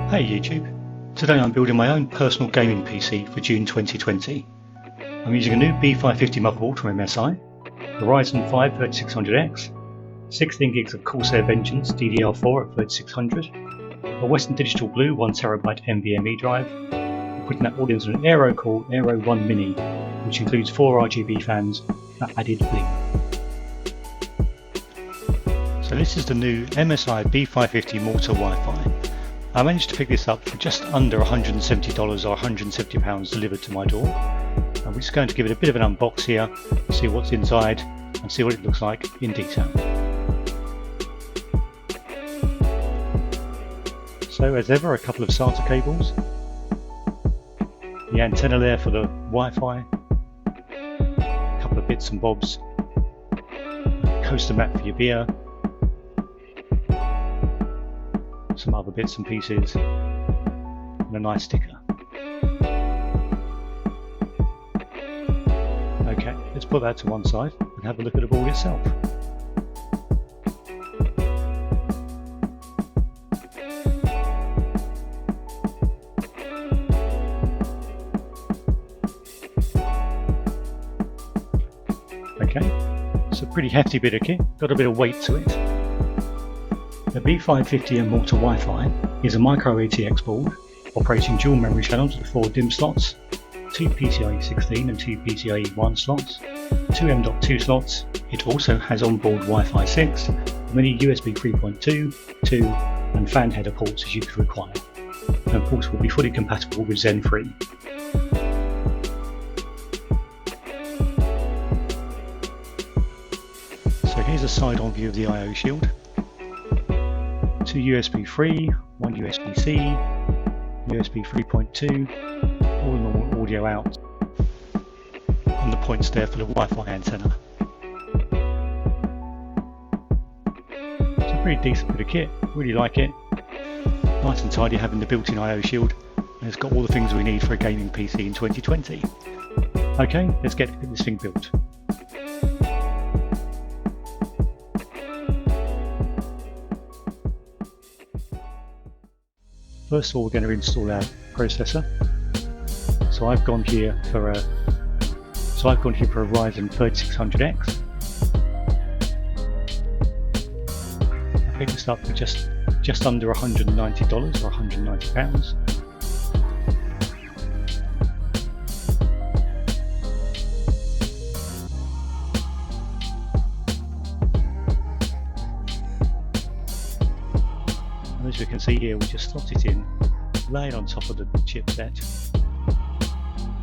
Hey YouTube, today I'm building my own personal gaming PC for June 2020. I'm using a new B550 motherboard from MSI, the Ryzen 5 3600X, 16 gigs of Corsair Vengeance DDR4 at 3600, a Western Digital Blue 1TB NVMe drive, and putting that all into an Aero called Aero 1 Mini, which includes 4 RGB fans for added bling. So this is the new MSI B550 Mortar Wi-Fi. I managed to pick this up for just under $170 or £170 delivered to my door. And we're just going to give it a bit of an unbox here, see what's inside and see what it looks like in detail. So as ever, a couple of SATA cables, the antenna there for the Wi-Fi, a couple of bits and bobs, a coaster mat for your beer, some other bits and pieces, and a nice sticker. Okay, let's put that to one side and have a look at the board itself. Okay, it's a pretty hefty bit of kit, got a bit of weight to it. The B550M Mortar Wi-Fi is a micro ATX board operating dual memory channels with 4 DIMM slots, 2 PCIe 16 and 2 PCIe 1 slots, 2 M.2 slots. It also has onboard Wi-Fi 6, many USB 3.2, 2 and fan header ports as you could require, and of course will be fully compatible with Zen 3. So here's a side-on view of the I/O shield. 2 USB 3, 1 USB-C, USB 3.2, all normal audio out, and the points there for the Wi-Fi antenna. It's a pretty decent bit of kit, really like it. Nice and tidy having the built-in I/O shield, and it's got all the things we need for a gaming PC in 2020. Okay, let's get this thing built. First of all, we're going to install our processor. So I've gone here for a Ryzen 3600X. I picked this up for just under $190 or £190. As we can see here, we just slot it in, lay it on top of the chipset,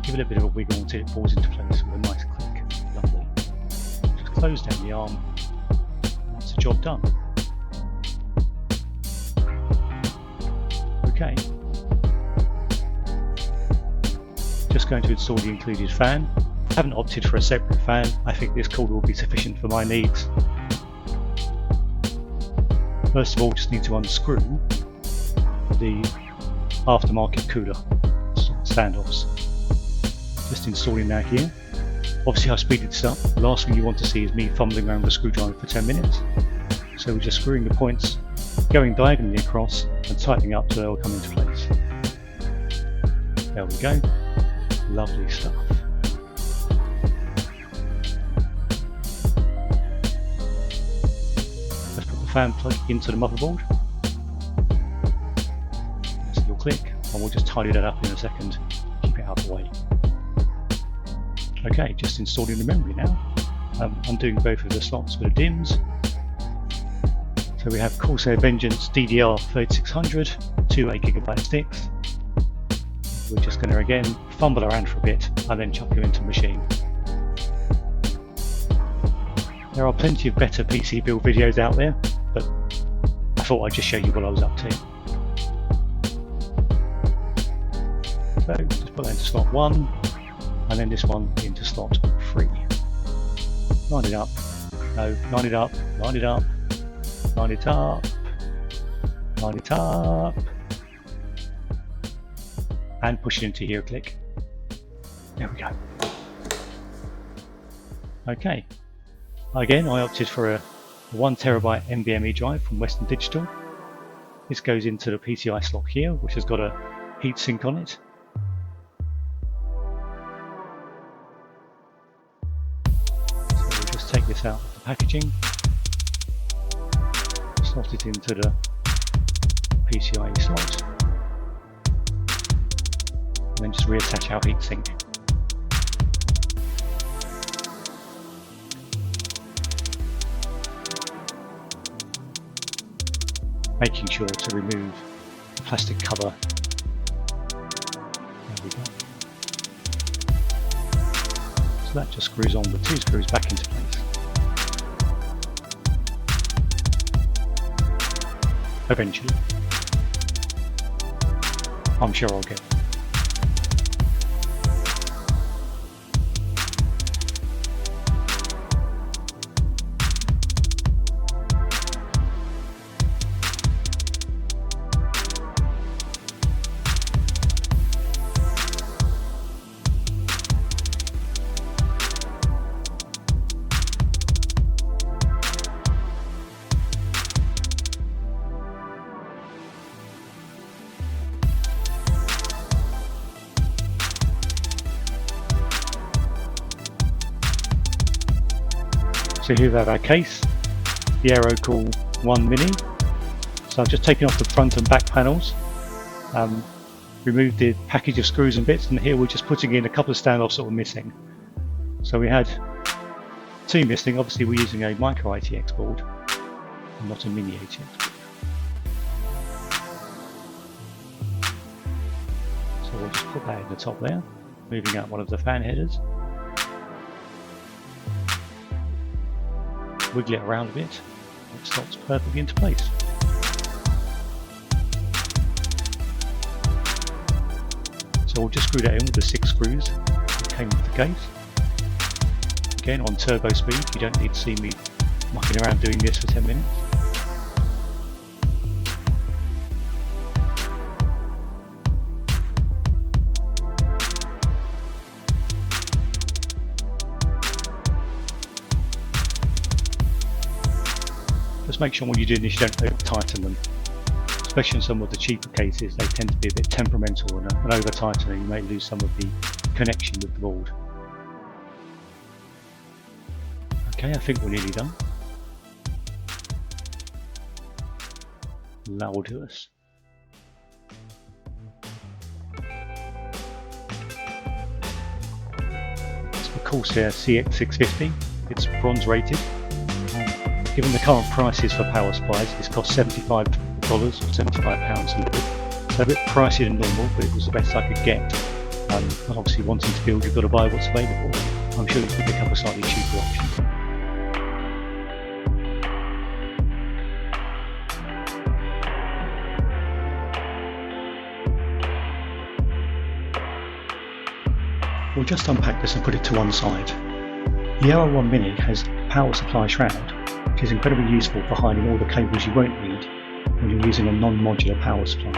give it a bit of a wiggle until it falls into place with a nice click. Lovely. Just close down the arm, and that's the job done. Okay. Just going to install the included fan. I haven't opted for a separate fan. I think this cord will be sufficient for my needs. First of all, just need to unscrew the aftermarket cooler standoffs. Just installing that here. Obviously I've speeded this up. The last thing you want to see is me fumbling around with a screwdriver for 10 minutes. So we're just screwing the points, going diagonally across and tightening up so they'll come into place. There we go. Lovely stuff. Fan plug into the motherboard. That's a little click, and we'll just tidy that up in a second, keep it out of the way. Okay, just installing the memory now. I'm doing both of the slots for the DIMMs. So we have Corsair Vengeance DDR 3600, 2 8GB sticks. We're just going to again fumble around for a bit and then chuck them into the machine. There are plenty of better PC build videos out there, but I thought I'd just show you what I was up to. So just put that into slot 1, and then this one into slot 3. Line it up, no, line it up, line it up, line it up, line it up, and push it into here, click. There we go. Okay. Again, I opted for a 1TB NVMe drive from Western Digital. This goes into the PCI slot here, which has got a heatsink on it. So we'll just take this out of the packaging, slot it into the PCIe slot, and then just reattach our heatsink. Making sure to remove the plastic cover. There we go. So that just screws on with 2 screws back into place. Eventually. I'm sure I'll get it. So here we have our case, the Aerocool 1 Mini. So I've just taken off the front and back panels, removed the package of screws and bits, and here we're just putting in a couple of standoffs that were missing. So we had 2 missing. Obviously we're using a micro ATX board and not a mini ATX board. So we'll just put that in the top there, moving out one of the fan headers. Wiggle it around a bit, it slots perfectly into place. So we'll just screw that in with the 6 screws that came with the case. Again, on turbo speed, you don't need to see me mucking around doing this for 10 minutes. Just make sure when you're doing this you don't over tighten them, especially in some of the cheaper cases. They tend to be a bit temperamental, and an over tightener you may lose some of the connection with the board. Okay, I think we're nearly done. And that will do us. It's the Corsair CX650, it's bronze rated. Given the current prices for power supplies, this cost $75 or £75 a liquid. So a bit pricier than normal, but it was the best I could get. And obviously wanting to build, you've got to buy what's available. I'm sure you could pick up a slightly cheaper option. We'll just unpack this and put it to one side. The Aero 1 Mini has a power supply shroud, which is incredibly useful for hiding all the cables you won't need when you're using a non-modular power supply.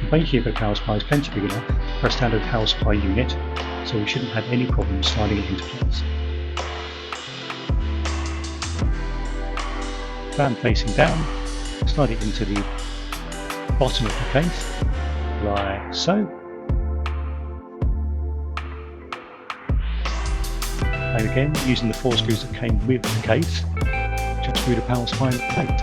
The bay of the power supply is plenty big enough for a standard power supply unit, so we shouldn't have any problems sliding it into place. Fan facing down, slide it into the bottom of the case, like so. And again, using the 4 screws that came with the case, just screw the power supply in the plate.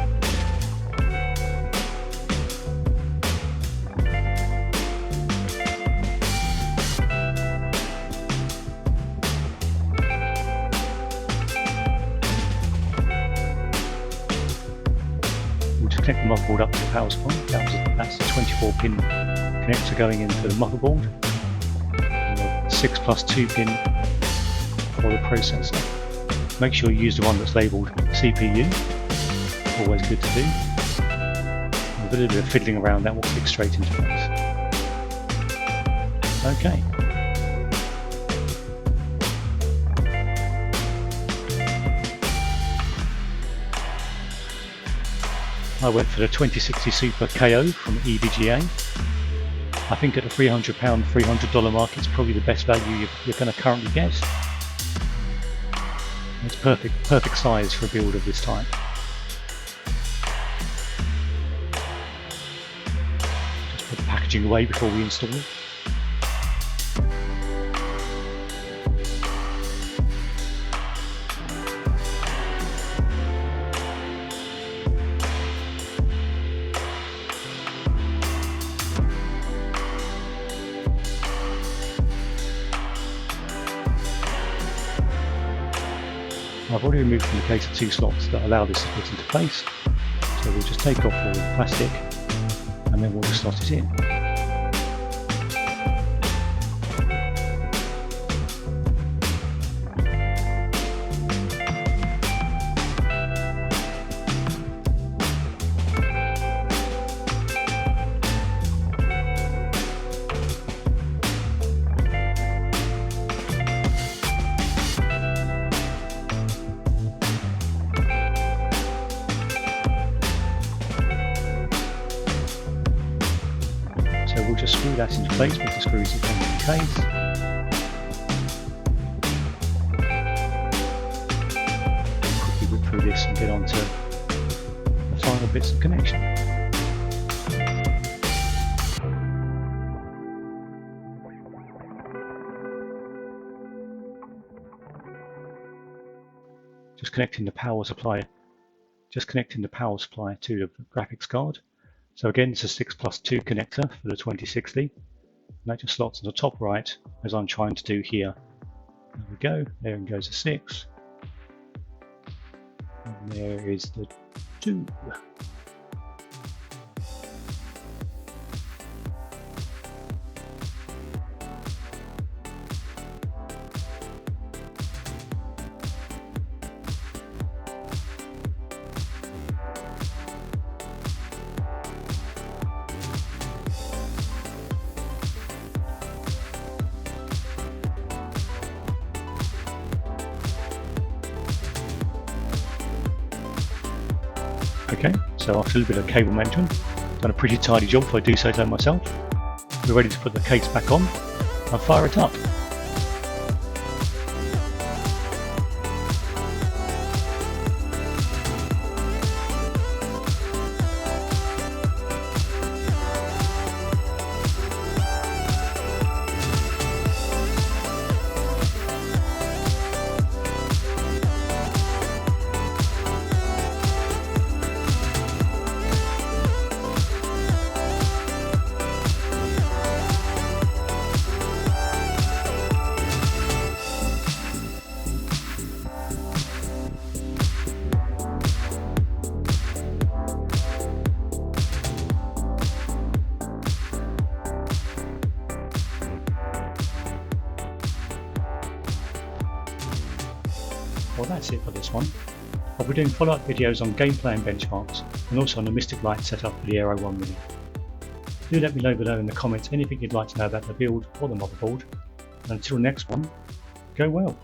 We'll just connect the motherboard up to the power supply. That's the 24-pin connector going into the motherboard. And the 6+2 pin for the processor. Make sure you use the one that's labelled CPU, always good to do. With a little bit of fiddling around, that will click straight into place. Okay. I went for the 2060 Super KO from EVGA. I think at the £300, $300 mark it's probably the best value you're going to currently get. It's perfect size for a build of this type. Just put the packaging away before we install it. I've already removed from the case the 2 slots that allow this to fit into place, so we'll just take off all the plastic and then we'll just slot it in. So we'll just screw that into place with the screws that come in the case. Quickly whip through this and get onto the final bits of connection. Just connecting the power supply to the graphics card. So again, it's a 6+2 connector for the 2060, and that just slots on the top right as I'm trying to do here. There we go, there goes the 6, and there is the 2. Okay, so after a little bit of cable management, done a pretty tidy job if I do so myself. We're ready to put the case back on and fire it up. Well, that's it for this one. I'll be doing follow-up videos on gameplay and benchmarks, and also on the Mystic Light setup for the Aero 1 Mini. Do let me know below in the comments anything you'd like to know about the build or the motherboard, and until next one, go well.